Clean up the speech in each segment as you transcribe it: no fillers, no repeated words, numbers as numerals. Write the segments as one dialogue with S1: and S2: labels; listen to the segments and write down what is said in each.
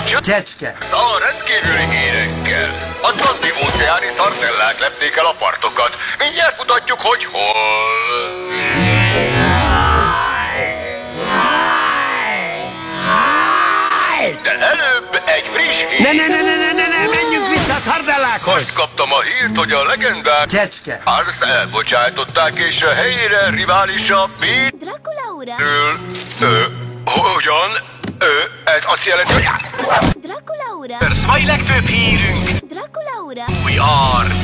S1: Csecske.
S2: A rendkívüli hírekkel. A transzi-óceáni szardellák lepték el a partokat. Mindjárt mutatjuk, hogy hol. De előbb egy friss hír.
S1: Ne, menjünk vissza a szardellákhoz!
S2: Most kaptam a hírt, hogy a legendák
S1: Csecske.
S2: Ars elbocsátották, és a helyére riválisa
S3: Dracula ura!
S2: Hogyan? Ez azt jelenti, hogy...
S3: Dracula ura!
S4: Mai legfőbb hírünk!
S3: Dracula ura!
S4: Új arc!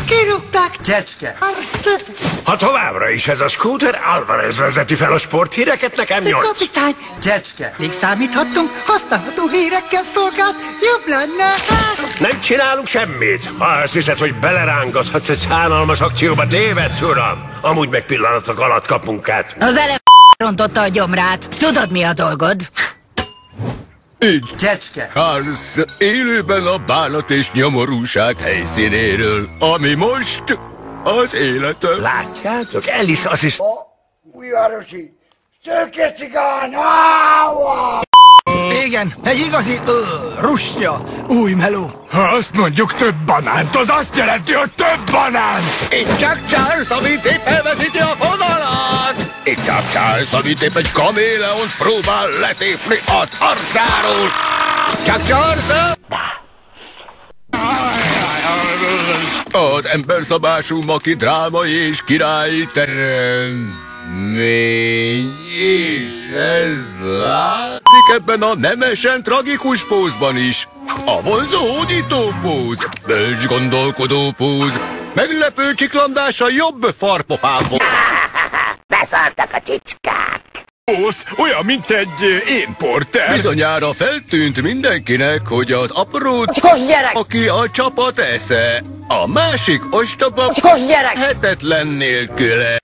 S5: Kirúgták
S1: Csecske.
S5: azt!
S6: Ha továbbra is ez a Scooter Alvarez vezeti fel a sporthíreket, nekem 8.
S5: Kapitány,
S1: Csecske.
S5: még számíthattunk, használható hírekkel szolgált, jobb lenne.
S6: Nem csinálunk semmit. Ha azt hiszed, hogy belerángathatsz egy szánalmas akcióba, tévedsz, uram. Amúgy meg pillanatok alatt kap munkát.
S7: Az elem rontotta a gyomrát. Tudod, mi a dolgod?
S2: Így.
S1: Csecske.
S2: Ars élőben a bánat és nyomorúság helyszínéről, ami most az életem.
S6: Látjátok, Alice azt
S8: Újvárosi szőkecsigán!
S9: Igen, egy igazi rustya, új meló.
S6: Ha azt mondjuk több banánt, az azt jelenti, hogy több banánt!
S2: Itt csak Charles, amit épp elveszíti a fonalat! Itt csak Charles, amit épp egy kaméleont próbál letépni az arcáról! Csak Charles! Az emberszabású maki drámai és királyi terem. És ez látszik ebben a nemesen tragikus pózban is. A vonzó hódító póz, bölcs gondolkodó póz, meglepő csiklandása jobb farpofából.
S3: Beszartak a csicskák!
S6: Póz olyan, mint egy én porter.
S2: Bizonyára feltűnt mindenkinek, hogy az apró
S3: Ocskos gyerek!
S2: aki a csapat esze, a másik ostoba
S3: Ocskos gyerek!
S2: hetetlen nélküle.